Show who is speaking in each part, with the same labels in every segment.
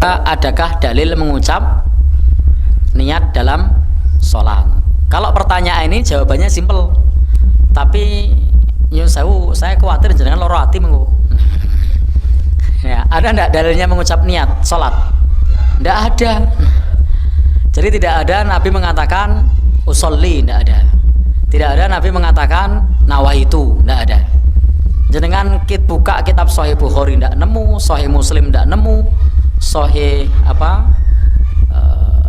Speaker 1: Adakah dalil mengucap niat dalam sholat? Kalau pertanyaan ini jawabannya simpel, tapi nyun sewu, saya khawatir jangan loro hati mengko. Ya, ada enggak dalilnya mengucap niat sholat? Enggak ada. Jadi tidak ada Nabi mengatakan usolli, enggak ada. Tidak ada Nabi mengatakan nawaitu, enggak ada. Jenengan buka kitab Sahih Bukhari enggak nemu, Sahih Muslim enggak nemu, Sahih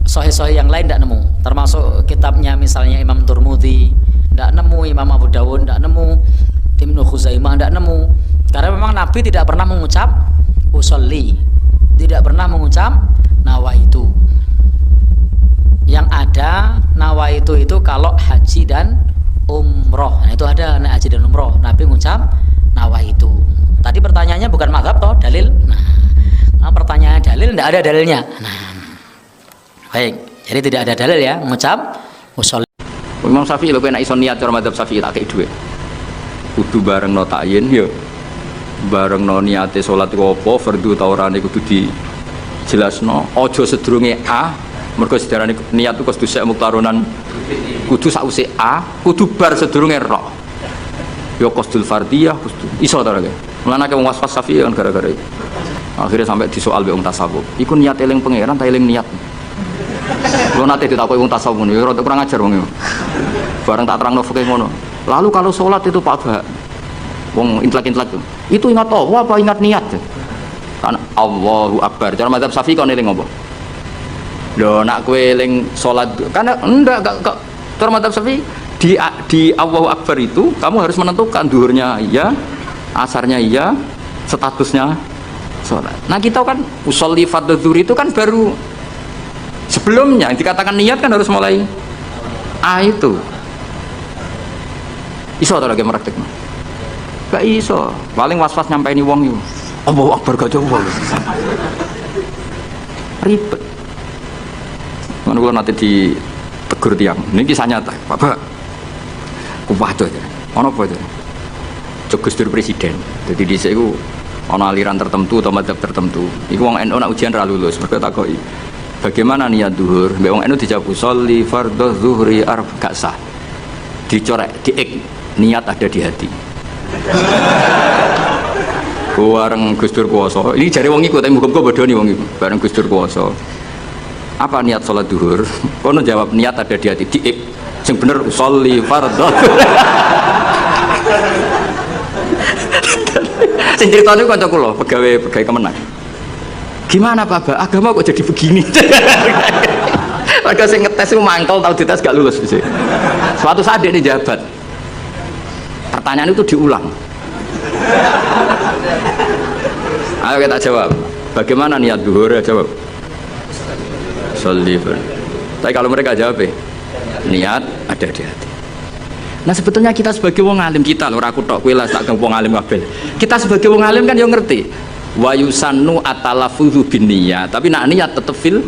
Speaker 1: Sahih yang lain tidak nemu, termasuk kitabnya misalnya Imam Turmudi tidak nemu, Imam Abu Dawud tidak nemu, Ibnu Khuzaimah tidak nemu, karena memang Nabi tidak pernah mengucap usolli, tidak pernah mengucap nawaitu. Yang ada nawaitu itu kalau haji dan umroh. Nah, itu ada haji dan umroh Nabi mengucap nawaitu. Tadi pertanyaannya bukan mazhab toh, dalil. Nah, pertanyaan dalil tidak ada dalilnya. Baik, jadi tidak ada dalil ya mengucap usolli.
Speaker 2: Imam Syafi'i lho kena iso niat cara madzhab Syafi'i tak kei dhuwit. Kudu bareng no takyin ya. Bareng no niate salat iku apa, fardhu ta ora niku kudu dijelasno. Aja sedurunge A, mergo sedarane niat iku kudu sek muktaronan. Kudu sakwise A, kudu bar sedurunge Ra. Ya qasdul fardhiyah kudu. Iso ta ora ge. Mulane akeh wong waswas Syafi'i kan gara-gara itu. Akhirnya sampai disoal be wong tasawuf. Iku niat eling pangeran ta eling niat? Lo nanti ditakoki wong tasawuf ngono, ya rada kurang ajar wong iku. Bareng tak terangno fikih ngono. Lalu kalau sholat itu Pak Bah, wong intelek-intelek itu ingat Allah apa ingat niat? Kan Allahu Akbar. Cara mazhab Syafi'i kon eling apa? Lho nak kowe eling sholat kan enggak cara mazhab Syafi'i di Allahu Akbar itu kamu harus menentukan duhurnya iya, asarnya iya, statusnya sholat. Nah kita kan usolli fardhu dzuhur itu kan baru sebelumnya dikatakan niat kan harus mulai A itu. Iso atau lagi meraktek? Gak iso. Paling was-was nyampe ini wong itu. Allahu Akbar gak jauh. Ribet. Mana kalau nanti ditegur tiang. Ini kisah nyata. Bapak, kuwajo ya. Ono apa itu? Gus Dur presiden. Jadi di sini ono aliran tertentu atau madzhab tertentu. Iku wong NU nak ujian ra lulus. Mergo takoki. Bagaimana niat duhur? Mbak wong NU dijawab sholli fardhu zuhri gak sah. Dicorek, diik niat ada di hati. Bareng Gus Dur kuwasa. Ini jare wong iku tapi muga-muga bodoni wong iku. Bareng Gus Dur kuwasa. Apa niat sholat duhur? Kono jawab niat ada di hati. Diik. Sing bener sholli fardhu. Sing critane kanca kula, pegawai Kemenang. Gimana Pak Ba? Agama kok jadi begini? Mereka sing ngetes itu mangkel, tahu dites gak lulus. Suatu saat dia jabat, pertanyaan itu diulang. Ayo kita jawab. Bagaimana niat duhur? Ya jawab. Sholli. Tapi kalau mereka jawab, niat ada di hati. Nah sebetulnya kita sebagai wong alim, kita loh, aku tok kowe lah tak wong alim kabeh. Kita sebagai wong alim kan yo ngerti. Wa yusannu atalafuzu binniyat, tapi nak niat tetep fil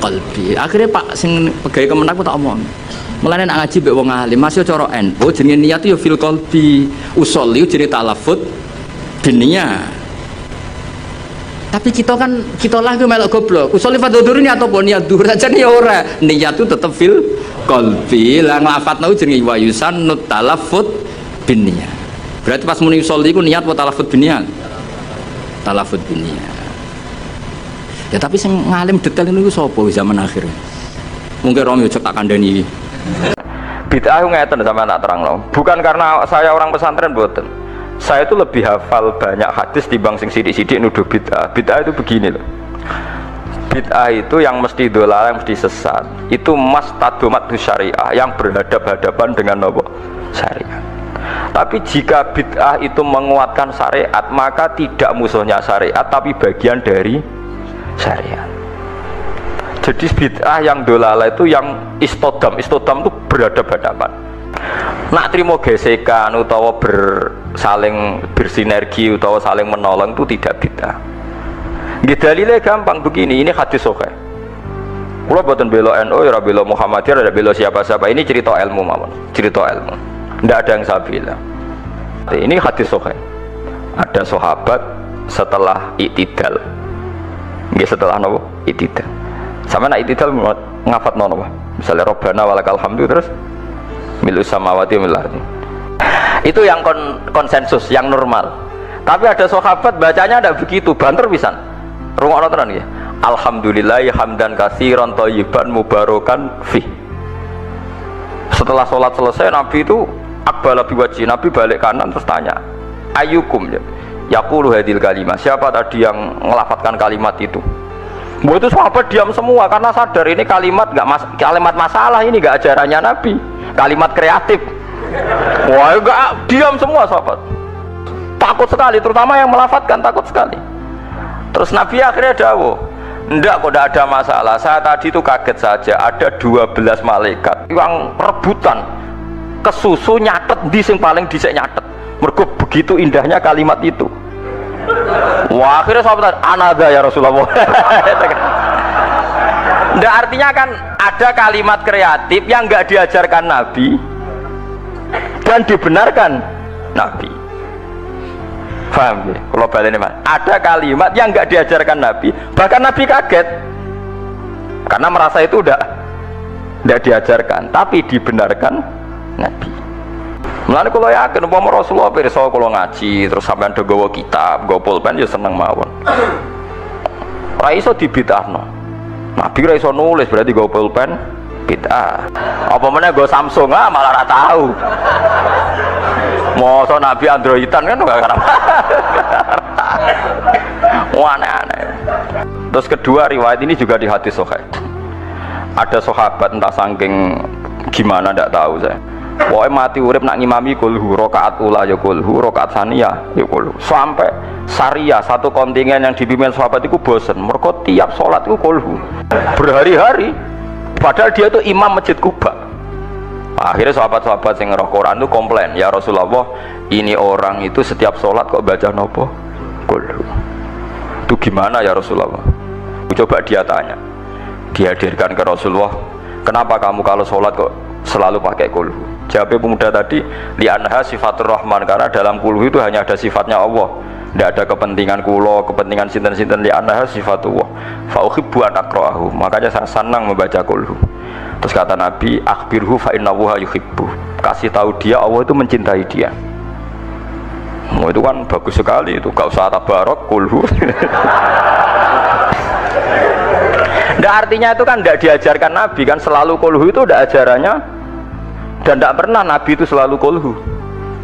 Speaker 2: qalbi. Akhirnya Pak sing pegawai Kemenang tak omong. Mulane nak ngaji mbek wong alim, masih cara NU jenenge niat yo fil qalbi. Usolli jenenge talafut binniyat. Tapi kita kan kita lah ku melok goblok. Usolli fardhu dhuhur niat apa niat dhuhur saja ya ora. Niat itu tetep fil qalbi. Lah nglafatno jenenge wa yusannu talafut binniyat. Berarti pas muni usolli ku niat apa talafut binniyat? Talafut dunia. Ya tapi sing ngalim detail niku sapa zaman akhir. Mungkin Romi cek tak kandhani. Bid'ah ngeten sama tak terangno. Bukan karena saya orang pesantren mboten. Saya itu lebih hafal banyak hadis dibanding sing sithik-sithik nuduh bid'ah. Bid'ah itu begini loh. Bid'ah itu yang mesti dolal, yang mesti sesat. Itu mastadomat syariah yang berhadap-hadapan dengan apa? Syariah. Tapi jika bid'ah itu menguatkan syariat, maka tidak musuhnya syariat, tapi bagian dari syariat. Jadi bid'ah yang dolala itu yang istodam itu berhadap-hadapan. Nak terima gesekan utawa saling bersinergi utawa saling menolong itu tidak bid'ah. Dalilnya gampang begini, ini hadis sahih. Kula boten bela NU, ya bela Muhammadiyah, ya bela siapa-siapa. Ini cerita ilmu mawon, cerita ilmu. Tidak ada yang saya bilang. Ini hadis sahih. Ada sahabat setelah iktidal Nggih setelah nopo itidal. Sama nak itidal ngafat nopo. Misalnya Rabbana walakal hamdu terus milus samawati wal ardi. Itu yang konsensus, yang normal. Tapi ada sahabat bacanya tidak begitu, banter pisan. Rungokno tenan nggih. Alhamdulillahi hamdan katsiran thayyiban mubarakan fi. Setelah sholat selesai Nabi itu aqbala biwajhi, Nabi balik kanan terus tanya, ayyukum yaqulu hadil kalimah, siapa tadi yang ngelafatkan kalimat itu? Itu sahabat diam semua karena sadar ini kalimat kalimat masalah, ini enggak ajarannya Nabi, kalimat kreatif. Wah, enggak, diam semua sahabat. Takut sekali, terutama yang melafatkan takut sekali. Terus Nabi akhirnya dawuh, enggak kok, enggak ada masalah. Saya tadi itu kaget saja, ada 12 malaikat yang rebutan kesusu nyatet di sing paling dhisik nyatet. Mergo begitu indahnya kalimat itu. Wah, akhirnya sahabat anada ya Rasulullah. Enggak, artinya kan ada kalimat kreatif yang enggak diajarkan Nabi dan dibenarkan Nabi. Paham ya? Kalau balik ini ada kalimat yang enggak diajarkan Nabi, bahkan Nabi kaget karena merasa itu enggak diajarkan, tapi dibenarkan Nabi. Mulane kula yakin umpama Rasulullah pirsa kula ngaji terus sampean do gawa kitab, gawa pulpen ya seneng mawon. Ora iso dibid'ahno. Nabi ora iso nulis berarti gawa pulpen bid'ah. Apa meneh gawa Samsung malah ora tahu. Masa Nabi Androidan kan enggak karep. Aneh-aneh. Terus kedua, riwayat ini juga di hadis sahih. Ada sahabat entah saking gimana enggak tahu saya. Pokoknya mati urip nak ngimami kulhu, rokaat ula ya kulhu, rokaat saniyah ya kulhu. Sampai syariah satu kontingen yang dipimpin sahabat itu bosen. Mereka tiap sholat itu kulhu berhari-hari. Padahal dia itu imam masjid Kuba. Akhirnya sahabat-sahabat yang ngeroh Quran itu komplain, ya Rasulullah, ini orang itu setiap sholat kok baca nopo kulhu. Itu gimana ya Rasulullah? Coba dia tanya, dihadirkan ke Rasulullah, kenapa kamu kalau sholat kok selalu pakai kulhu? Jawabnya pemuda tadi, li'anha sifatur rahman, karena dalam kulhu itu hanya ada sifatnya Allah, tidak ada kepentingan kulo, kepentingan sinten-sinten. Li'anha sifatullah fa'uhibbu an akra'ahu, makanya saya senang membaca kulhu. Terus kata Nabi, akhbirhu fa'innahuha yuhibbu, kasih tahu dia Allah itu mencintai dia. Oh, itu kan bagus sekali, itu gak usah tabarok kulhu. Nggak, artinya itu kan tidak diajarkan Nabi kan, selalu kulhu itu tidak ajarannya, dan tidak pernah Nabi itu selalu kulhu.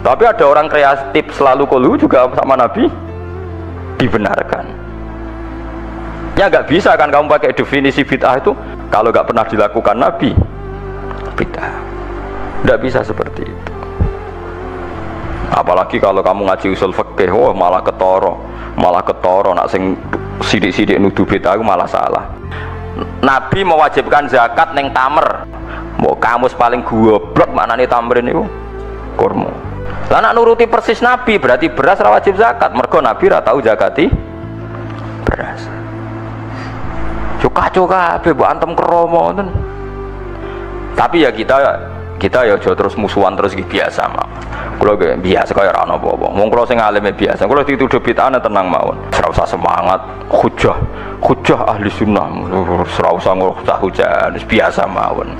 Speaker 2: Tapi ada orang kreatif selalu kulhu juga sama Nabi dibenarkan. Ya nggak bisa kan kamu pakai definisi bid'ah itu kalau nggak pernah dilakukan Nabi bid'ah. Nggak bisa seperti itu. Apalagi kalau kamu ngaji usul fikih, wah malah ketoro nak sing sidik-sidik nuduh bid'ah malah salah. Nabi mewajibkan zakat neng tamer. Mau kamus paling goblok maknane tamrin itu kurma. Lah nak nuruti persis Nabi berarti beras ra wajib zakat. Mergo Nabi ra tau zakati beras. Kacau kabeh mbok antem kromo ngoten. Tapi ya kita ya aja terus musuhan terus biasa mah. Kula biasa kaya ora ana apa-apa. Wong kula sing alime biasa. Kula dituduh bid'ah tenang mawon. Ora usah semangat, hujah ahli sunnah. Ora usah hujah, biasa mawon.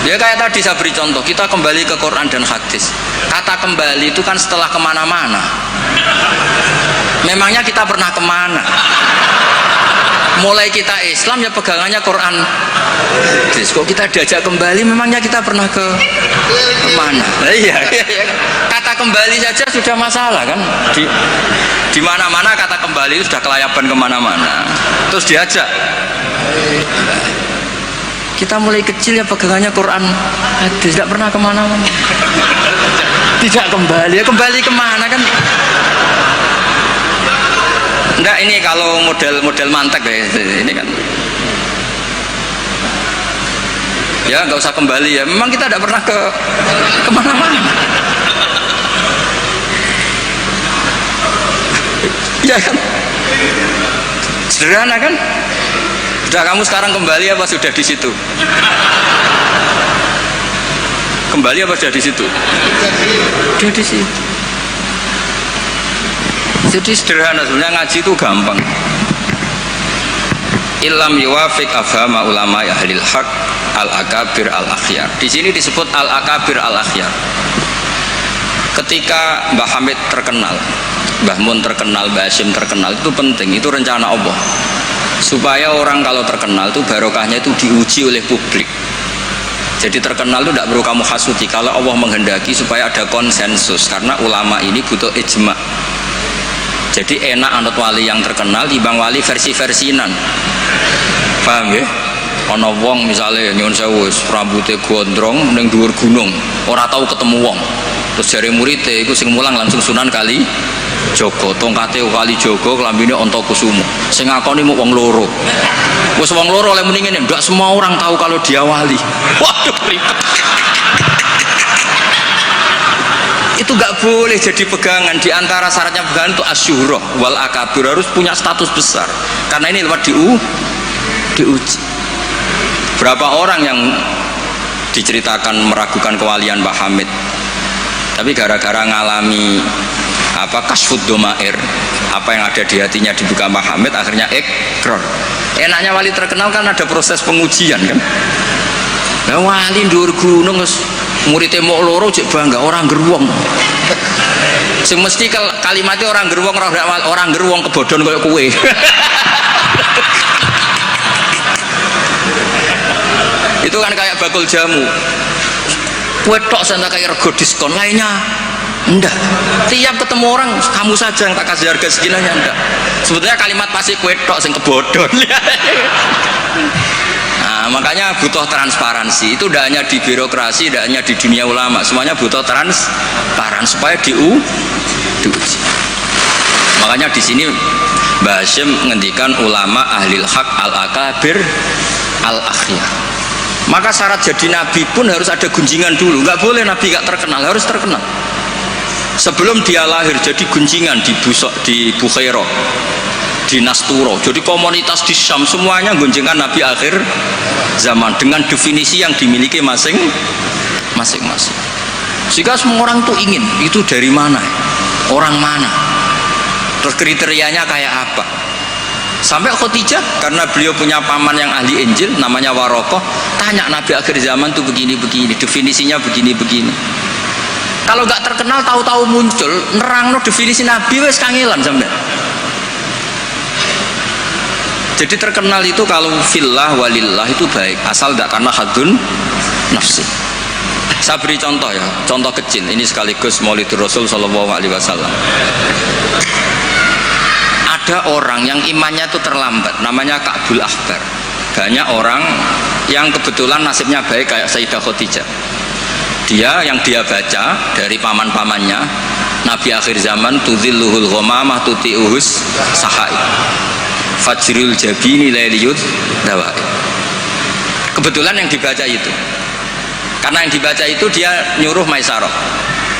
Speaker 2: Ya kayak tadi saya beri contoh, kita kembali ke Quran dan hadis. Kata kembali itu kan setelah kemana-mana. Memangnya kita pernah kemana? Mulai kita Islam ya pegangannya Quran. Terus kok kita diajak kembali, memangnya kita pernah ke mana? Iya. Kata kembali saja sudah masalah kan? Di mana-mana kata kembali itu sudah kelayapan kemana-mana. Terus diajak. Kita mulai kecil ya pegangannya Quran, tidak pernah kemana-mana. Tidak kembali, ya kembali kemana kan? Enggak, ini kalau model mantek ya, ini kan. Ya nggak usah kembali ya, memang kita tidak pernah kemana-mana. Ya kan? Sederhana kan? Sudah, kamu sekarang kembali apa sudah di situ? Kembali apa sudah di situ? Sudah di situ. Jadi sederhana, sebenarnya ngaji itu gampang. Illam yuwafiq afhama ulama ahlil haq al-akabir al-akhyar. Di sini disebut al-akabir al-akhyar. Ketika Mbah Hamid terkenal, Mbah Mun terkenal, Mbah Hashim terkenal, itu penting, itu rencana Allah. Supaya orang kalau terkenal itu barokahnya itu diuji oleh publik. Jadi terkenal itu tidak perlu kamu hasuti, kalau Allah menghendaki supaya ada konsensus, karena ulama ini butuh ijma. Jadi enak anut wali yang terkenal dibanding wali versi-versinan. Paham ya? Ana wong misalnya nyuwun sewu rambutnya gondrong ning dhuwur gunung, ora tahu ketemu wong. Terus jare muridé iku sing mulang langsung Sunan Kali Jogo, tongkate Kali Jogo, klambine Antakusuma. Sing ngakoni mung wong loro. Wis wong loro oleh muni ngene, ndak semua orang tahu kalau dia wali. Waduh, ribet. Itu gak boleh jadi pegangan. Di antara syaratnya pegangan itu asyurah wal akabir, harus punya status besar. Karena ini lewat diuji. Berapa orang yang diceritakan meragukan kewalian Mbah Hamid, tapi gara-gara ngalami kasfud domair, apa yang ada di hatinya dibuka Mbah Hamid, akhirnya ikrar. Enaknya wali terkenal kan ada proses pengujian kan. Nah, wali dhuwur gunung muridé mok loro cek bangga orang geruwong. Sing mesti kalimatnya orang geruwong, orang geruwong kebodhon koyo kowe. Itu kan kayak bakul jamu. Kue tok saya kayak rego diskon, lainnya enggak. Tiap ketemu orang kamu saja yang tak kasih harga seginanya, enggak. Sebetulnya kalimat pasti kue tok sing kebodhon. Nah, makanya butuh transparansi. Itu tidak hanya di birokrasi, tidak hanya di dunia ulama, semuanya butuh transparan supaya diuji. Makanya di sini Mbah Hashim menghentikan ulama ahlil haq al-akabir al-akhyar. Maka syarat jadi nabi pun harus ada gunjingan dulu. Nggak boleh nabi nggak terkenal, harus terkenal. Sebelum dia lahir jadi gunjingan di Bukhairah, di Nasturo, jadi komunitas di Syam semuanya gunjingan nabi akhir zaman dengan definisi yang dimiliki masing-masing. Sehingga semua orang tuh ingin itu dari mana, orang mana, terus kriterianya kayak apa. Sampai Khadijah, karena beliau punya paman yang ahli Injil namanya Warokoh, tanya nabi akhir zaman tuh begini-begini, definisinya begini-begini. Kalau nggak terkenal tahu-tahu muncul nerangno definisi nabi wes kangelan sampai. Jadi terkenal itu kalau fillah walillah itu baik, asal tidak karena hadun nafsi. Saya beri contoh ya, contoh kecil ini sekaligus Maulidur Rasul Shallallahu Alaihi Wasallam. Ada orang yang imannya itu terlambat, namanya Ka'bul Ahbar. Banyak orang yang kebetulan nasibnya baik kayak Sayyidah Khadijah. Yang dia baca dari paman-pamannya, Nabi akhir zaman tudhilluhul ghamamah tuti'uhus sahai fajrul jabini lailiyud dawai. Kebetulan yang dibaca itu, karena yang dibaca itu dia nyuruh Maisarah.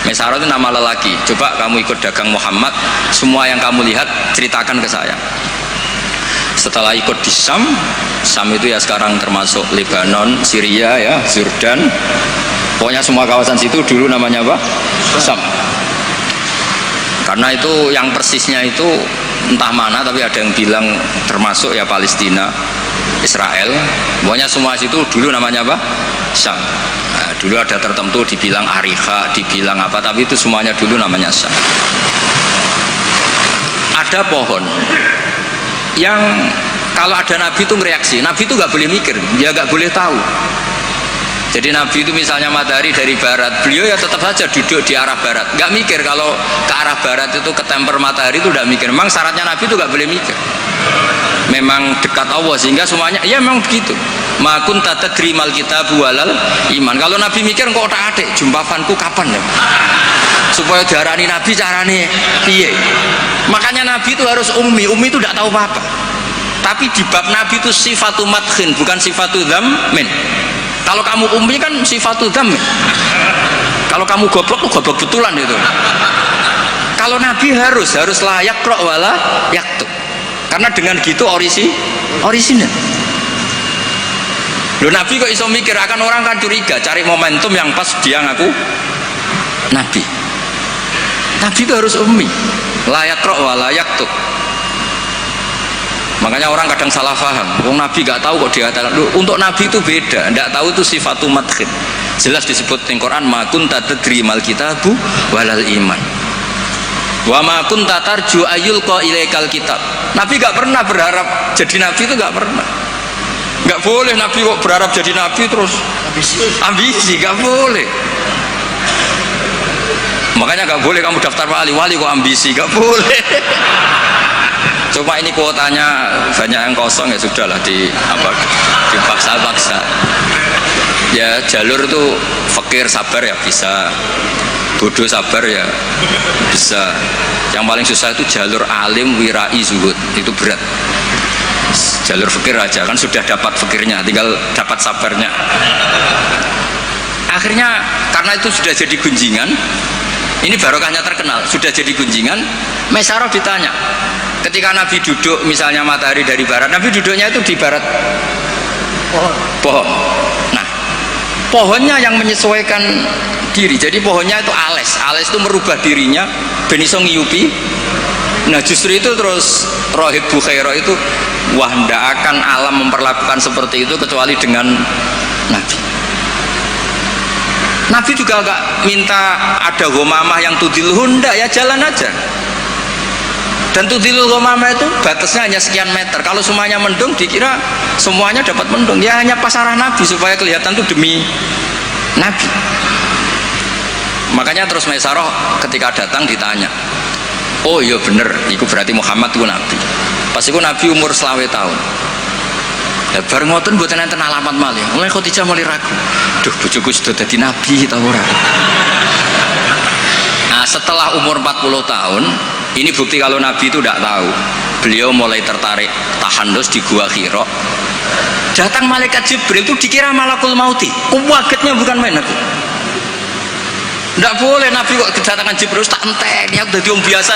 Speaker 2: Maisarah itu nama lelaki. Coba kamu ikut dagang Muhammad, semua yang kamu lihat ceritakan ke saya. Setelah ikut di Syam itu ya sekarang termasuk Lebanon, Syria ya, Jordan, pokoknya semua kawasan situ dulu namanya apa? Syam. Karena itu yang persisnya itu entah mana, tapi ada yang bilang termasuk ya Palestina, Israel, pokoknya semua situ dulu namanya apa? Syam. Nah, dulu ada tertentu dibilang Ariha, dibilang apa, tapi itu semuanya dulu namanya Syam. Ada pohon yang kalau ada nabi itu ngereaksi, nabi itu nggak boleh mikir, dia nggak boleh tahu. Jadi nabi itu misalnya matahari dari barat, beliau ya tetap saja duduk di arah barat, nggak mikir kalau ke arah barat itu ketemper matahari, itu nggak mikir. Memang syaratnya nabi itu nggak boleh mikir, memang dekat Allah sehingga semuanya ya memang begitu. Makun tata terimal kita bualal iman. Kalau nabi mikir kok tak adek jumpafanku kapan ya, supaya diarani nabi carane piye. Makanya nabi itu harus ummi itu tidak tahu apa-apa. Tapi di bab nabi itu sifatu madkhin, bukan sifatu dzammin. Kalau kamu ummi kan sifatu dzammin. Kalau kamu goblok tuh goblok betulan itu. Kalau nabi harus layak rok wala yaktub. Karena dengan gitu orisinal. Loh, nabi kok iso mikir, akan orang kan curiga, cari momentum yang pas dia ngaku nabi. Nabi itu harus ummi, layak rok wa layak tuh. Makanya orang kadang salah paham. Wong Nabi gak tahu kok dikatakan. Untuk Nabi itu beda. Nggak tahu itu sifatu madkhid. Jelas disebut di Quran, ma kunta tadri mal kitabu walal iman. Wa ma kunta tarju ayyulqa ilaikal kitab. Nabi gak pernah berharap jadi nabi, itu gak pernah. Gak boleh Nabi kok berharap jadi nabi terus ambisi, gak boleh. Makanya gak boleh kamu daftar wali kok ambisi, gak boleh. Cuma ini kuotanya banyak yang kosong, ya sudahlah dipaksa-paksa. Ya jalur itu fakir sabar ya bisa, bodoh sabar ya bisa. Yang paling susah itu jalur alim wirai zuhud, itu berat. Jalur fakir aja kan sudah dapat fakirnya, tinggal dapat sabarnya. Akhirnya karena itu sudah jadi gunjingan, ini barokahnya terkenal, sudah jadi gunjingan. Maisarah ditanya, ketika Nabi duduk misalnya matahari dari barat, Nabi duduknya itu di barat pohon. Nah, pohonnya yang menyesuaikan diri. Jadi pohonnya itu ales itu merubah dirinya ben iso ngiyupi. Nah, justru itu terus Rohib Bukhairah itu, wah ndak akan alam memperlakukan seperti itu kecuali dengan Nabi. Nabi juga gak minta ada gomamah yang tudilhun, ndak, ya jalan aja. Dan tudilul gomamah itu batasnya hanya sekian meter. Kalau semuanya mendung dikira semuanya dapat mendung, ya hanya pasarah Nabi supaya kelihatan itu demi Nabi. Makanya terus Maisarah ketika datang ditanya, oh iya bener, itu berarti Muhammad itu Nabi. Pas itu Nabi umur 20 tahun. Ya bareng ngoten mboten enten alamat malih. Mulai Khadijah mulai ragu. Duh, bojoku sudah jadi nabi ta ora? Nah, setelah umur 40 tahun, ini bukti kalau Nabi itu tidak tahu. Beliau mulai tertarik tahandus di Gua Hira. Datang malaikat Jibril itu dikira malakul mauti. Kuwagetnya bukan main itu. Tidak boleh Nabi kok kedatangan Jibril tak entek. Ini aku jadi orang biasa.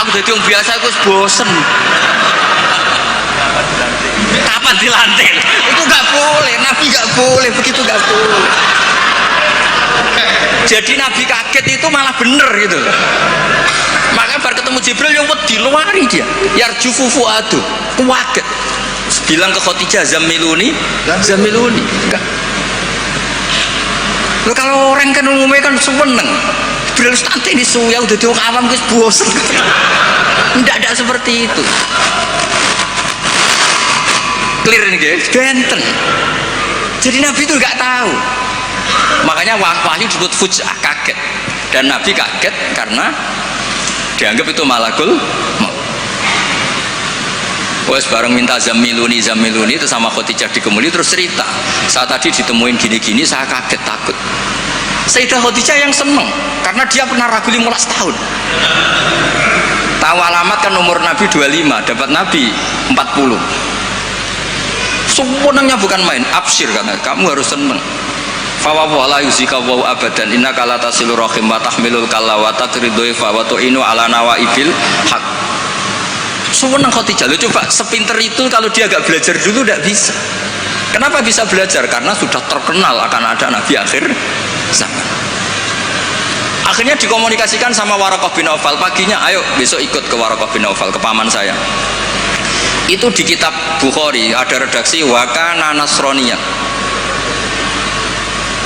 Speaker 2: Aku bosen. Kapan dilantik? Itu gak boleh. Nabi gak boleh begitu, gak boleh. Jadi Nabi kaget itu malah bener gitu. Makanya baru ketemu Jibril yang wedi luari dia. Yarjufu fuadu, kuwaget. Bilang ke Khadijah, zamiluni. Loh, kalau orang kan umumnya kan seneng. Jibril nanti ini suya udah diwong awam guys bosen. Tidak seperti itu. Clear nih guys, benten. Jadi Nabi itu nggak tahu. Makanya wahyu disebut fujah, kaget. Dan Nabi kaget karena dianggap itu malakul maut. Wes bareng minta zamiluni itu sama Khadijah dikemuli terus cerita. Saat tadi ditemuin gini-gini saya kaget takut. Sayyidah Khadijah yang seneng karena dia pernah ragu 15 tahun. Tahu alamat kan umur Nabi 25, dapat Nabi 40. Semuanya bukan main, absyir karena kamu harus seneng. Fawawu ala yuzika wa abadan innaka la tasilur rahim wa tahmilul kalla wa taqridu fa wa tu'inu ala nawaibil haq. Seneng Khadijah. Lo coba sepinter itu kalau dia agak belajar dulu tidak bisa. Kenapa bisa belajar? Karena sudah terkenal akan ada Nabi akhir zaman. Akhirnya dikomunikasikan sama Waraqah bin Nawfal. Paginya ayo besok ikut ke Waraqah bin Nawfal, ke paman saya. Itu di kitab Bukhari ada redaksi wakana nasroniyah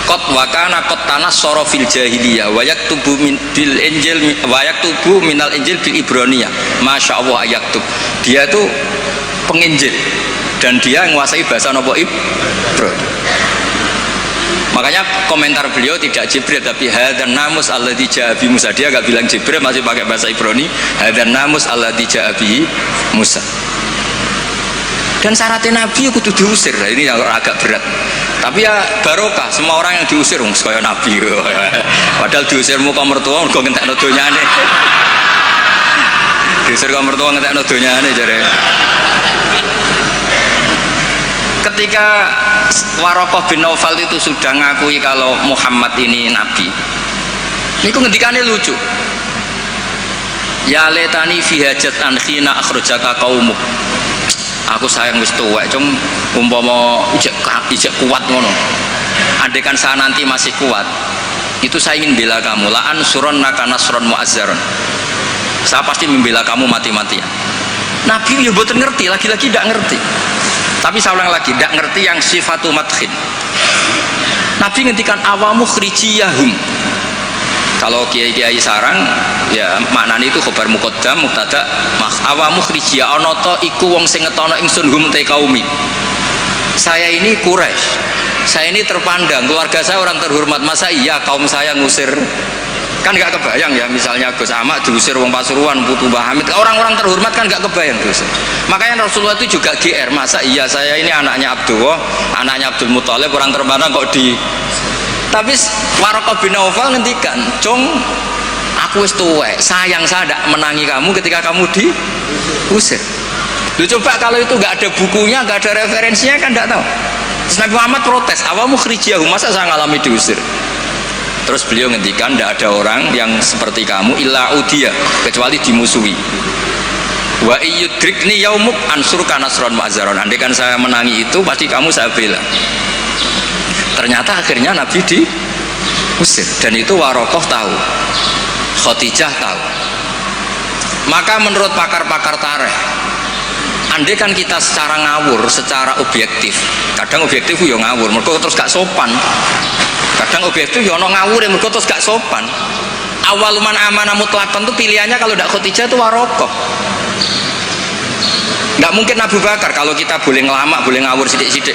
Speaker 2: kot wakana kot tanah sorofil jahiliyah wayak tubuh bil injil wayak tubuh minal injil bil ibroniyah. Masya Allah ayaktub, dia itu penginjil dan dia menguasai bahasa nopo Ibro. Makanya komentar beliau tidak Jibril tapi hadan namus alladzi jaa bi Musa. Dia agak bilang Jibril, masih pakai bahasa Ibrani, hadan namus alladzi jaa bi Musa. Dan syaratnya Nabi kudu diusir. Nah, ini yang agak berat. Tapi ya barokah, semua orang yang diusir kaya Nabi. Padahal diusir muka mertua mergo ngentekno donyane. Diusir muka mertua ngentekno donyane jare. Ketika Waraqah bin Nawfal itu sudah ngakui kalau Muhammad ini nabi, ini ngendikane lucu. Ya letani fi hajatan khina akhrajaka qaumuk. Aku sayang wis tuwek, cum umpama ijek kuat ngono. Andaikan saya nanti masih kuat, itu saya ingin bela kamu. La ansurannaka nasron mu'azzaron. Saya pasti membela kamu mati-matian. Nabi ya mboten ngerti, lagi-lagi tidak ngerti. Tapi saya ulang lagi, tidak ngerti yang sifatu madkhin. Nabi ngendikan awamu khrijiyahum. Kalau kiai-kiai sarang ya maknanya itu khobar muqaddam mubtada awamu khrijiyah ana ta iku wong sing ngetono ingsun hum te kaumi. Saya ini Quraisy, saya ini terpandang, keluarga saya orang terhormat, masa iya kaum saya ngusir? Kan nggak kebayang ya, misalnya Gus Ahmad diusir wong Pasuruan, Putu Mbah Hamid, orang-orang terhormat kan nggak kebayang terus. Makanya Rasulullah itu juga GR, masa iya saya ini anaknya Abdullah, anaknya Abdul Muthalib, orang terpandang kok di. Tapi Waraqah bin Naufal ngendikan, "Cung, aku wis tuwek, sayang saya tidak menangi kamu ketika kamu diusir." Lu coba kalau itu nggak ada bukunya, nggak ada referensinya kan nggak tahu. Terus Nabi Muhammad protes, awamu khrijiyahum, masa saya ngalami diusir? Terus beliau ngendikan, tidak ada orang yang seperti kamu illa udiya, kecuali dimusuhi. Wa iyyudrikni yaumuk ansurka nasron ma'zaron. Andai kan saya menangi itu, pasti kamu saya bela. Ternyata akhirnya Nabi diusir, dan itu Waraqah tahu, Khadijah tahu. Maka menurut pakar-pakar tarikh, andai kan kita secara ngawur, secara objektif, kadang objektif yo ngawur, mereka terus gak sopan. Kadang objektif yo ono ngawur, mereka terus gak sopan. Awaluman amanah mutlakon itu pilihannya kalau tidak Khadijah itu Waraqah. Nggak mungkin Abu Bakar. Kalau kita boleh ngelamak, boleh ngawur sidik-sidik.